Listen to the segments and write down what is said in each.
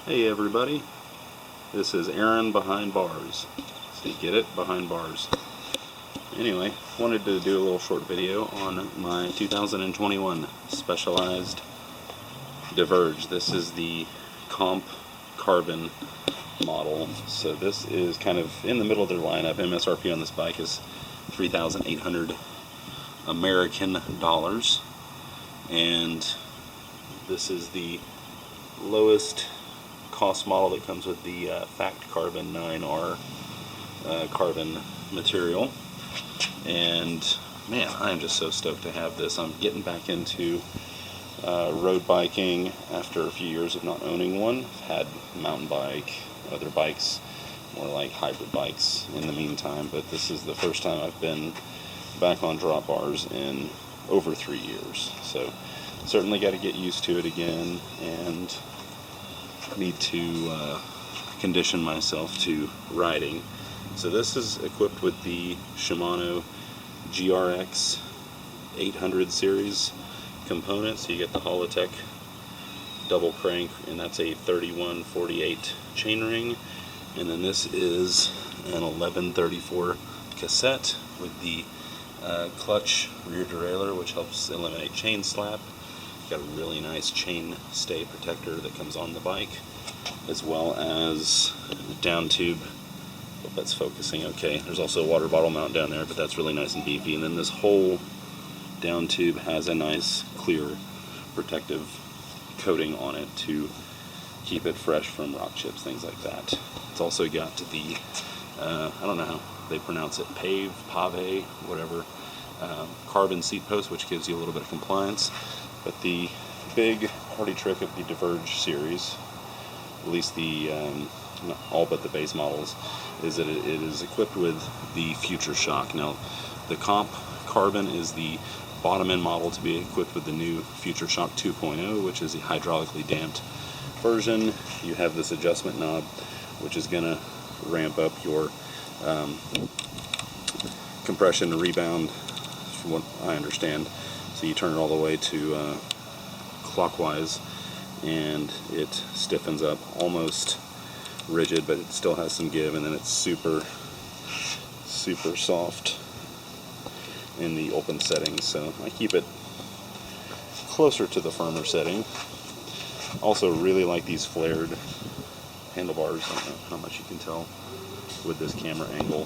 Hey everybody, this is Aaron behind bars. So you get it? Behind bars. Anyway, wanted to do a little short video on my 2021 Specialized Diverge. This is the Comp Carbon model. So this is kind of in the middle of their lineup. Msrp on this bike is $3,800 American dollars. And this is the lowest cost model that comes with the Fact Carbon 9R carbon material. And man, I'm just so stoked to have this. I'm getting back into road biking after a few years of not owning one. I've had mountain bike, other bikes, more like hybrid bikes in the meantime, but this is the first time I've been back on drop bars in over 3 years. So certainly got to get used to it again, and need to condition myself to riding. So this is equipped with the Shimano GRX 800 series components. So you get the Holotech double crank, and that's a 3148 chainring, and then this is an 1134 cassette with the clutch rear derailleur, which helps eliminate chain slap. Got a really nice chain stay protector that comes on the bike, as well as the down tube. Hope that's focusing okay. There's also a water bottle mount down there, but that's really nice and beefy. And then this whole down tube has a nice clear protective coating on it to keep it fresh from rock chips, things like that. It's also got the I don't know how they pronounce it, pave, whatever, carbon seat post, which gives you a little bit of compliance. But the big party trick of the Diverge series, at least the all but the base models, is that it is equipped with the Future Shock. Now, the Comp Carbon is the bottom end model to be equipped with the new Future Shock 2.0, which is a hydraulically damped version. You have this adjustment knob, which is going to ramp up your compression and rebound, from what I understand. So you turn it all the way to clockwise, and it stiffens up, almost rigid, but it still has some give, and then it's super soft in the open settings. So I keep it closer to the firmer setting. Also really like these flared handlebars. I don't know how much you can tell with this camera angle.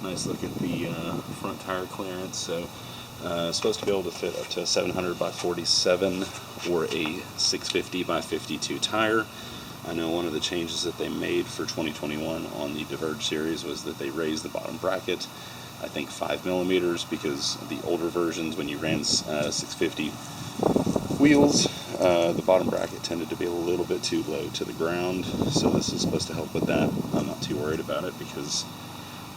Nice look at the front tire clearance. So supposed to be able to fit up to 700 by 47 or a 650 by 52 tire. I know one of the changes that they made for 2021 on the Diverge series was that they raised the bottom bracket, I think 5 millimeters, because the older versions, when you ran 650 wheels, the bottom bracket tended to be a little bit too low to the ground. So this is supposed to help with that. I'm not too worried about it because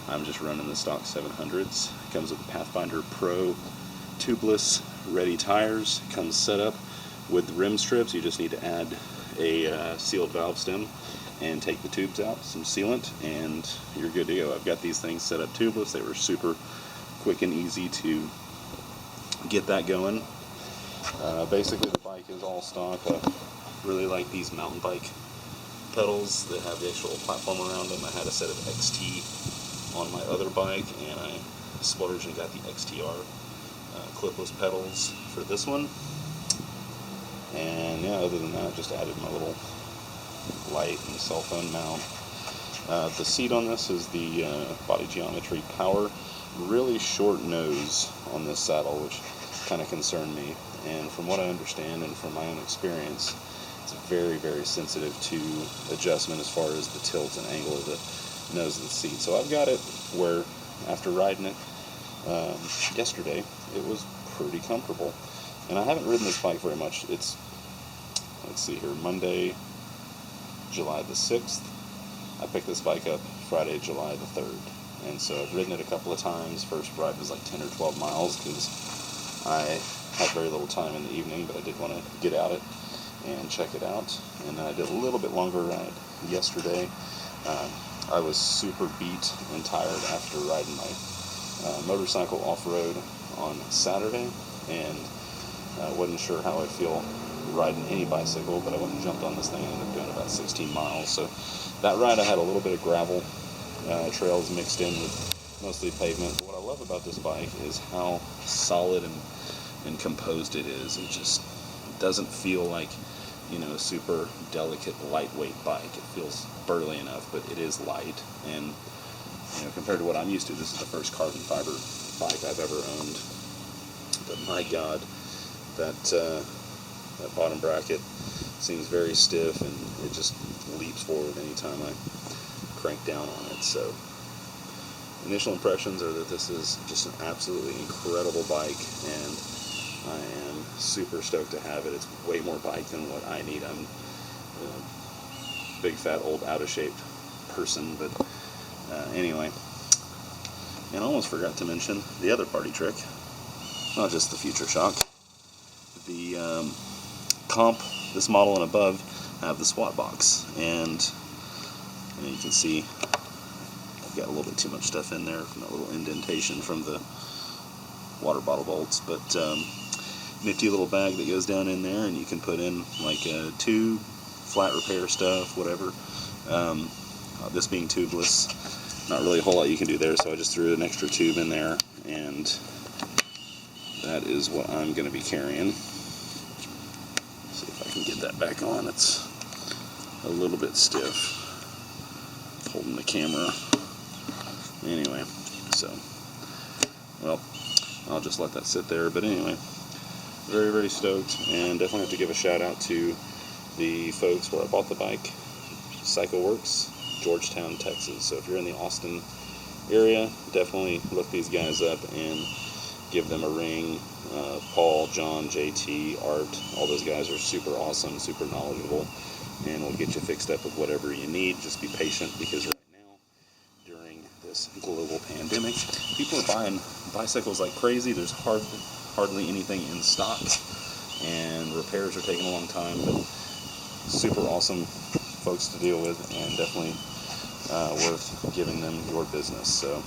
I'm just running the stock 700s. It comes with the Pathfinder Pro tubeless ready tires. It comes set up with rim strips. You just need to add a sealed valve stem and take the tubes out, some sealant, and you're good to go. I've got these things set up tubeless. They were super quick and easy to get that going. Basically the bike is all stock. I really like these mountain bike pedals that have the actual platform around them. I had a set of XT on my other bike, and I splurged and got the XTR clipless pedals for this one. And yeah, other than that, just added my little light and cell phone mount. The seat on this is the Body Geometry Power. Really short nose on this saddle, which kind of concerned me. And from what I understand and from my own experience, it's very, very sensitive to adjustment as far as the tilt and angle of the nose of the seat. So I've got it where, after riding it yesterday, it was pretty comfortable. And I haven't ridden this bike very much. It's, let's see here, Monday, July the 6th. I picked this bike up Friday, July the 3rd. And so I've ridden it a couple of times. First ride was like 10 or 12 miles because I had very little time in the evening, but I did want to get out it and check it out. And then I did a little bit longer ride yesterday. I was super beat and tired after riding my motorcycle off-road on Saturday, and wasn't sure how I'd feel riding any bicycle, but I went and jumped on this thing and ended up doing about 16 miles. So that ride I had a little bit of gravel trails mixed in with mostly pavement. But what I love about this bike is how solid and composed it is. It just doesn't feel like, you know, a super delicate, lightweight bike. It feels burly enough, but it is light. And, you know, compared to what I'm used to, this is the first carbon fiber bike I've ever owned. But my God, that bottom bracket seems very stiff, and it just leaps forward anytime I crank down on it. So initial impressions are that this is just an absolutely incredible bike, and I am super stoked to have it. It's way more bike than what I need. I'm a big fat old out of shape person, but anyway. And I almost forgot to mention the other party trick, not just the Future Shock. The comp, this model and above, have the SWAT box, and you can see I've got a little bit too much stuff in there from that little indentation from the water bottle bolts, but nifty little bag that goes down in there, and you can put in like a tube, flat repair stuff, whatever. This being tubeless, not really a whole lot you can do there, so I just threw an extra tube in there, and that is what I'm going to be carrying. See if I can get that back on. It's a little bit stiff holding the camera. Anyway, so, well, I'll just let that sit there. But anyway, very, very stoked, and definitely have to give a shout out to the folks where I bought the bike, Cycle Works, Georgetown, Texas. So if you're in the Austin area, definitely look these guys up and give them a ring. Paul, John, JT, Art, all those guys are super awesome, super knowledgeable, and will get you fixed up with whatever you need. Just be patient, because right now, during this global pandemic, people are buying bicycles like crazy. There's hardly anything in stock, and repairs are taking a long time, but super awesome folks to deal with, and definitely worth giving them your business. So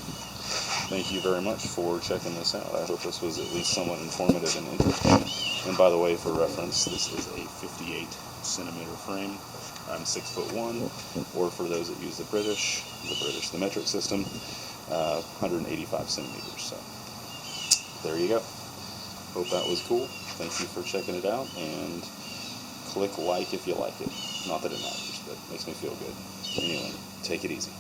thank you very much for checking this out. I hope this was at least somewhat informative and interesting. And by the way, for reference, this is a 58 centimeter frame. I'm 6'1", or for those that use the metric system, 185 centimeters. So there you go. Hope that was cool. Thank you for checking it out, and click like if you like it. Not that it matters, but it makes me feel good. Anyway, take it easy.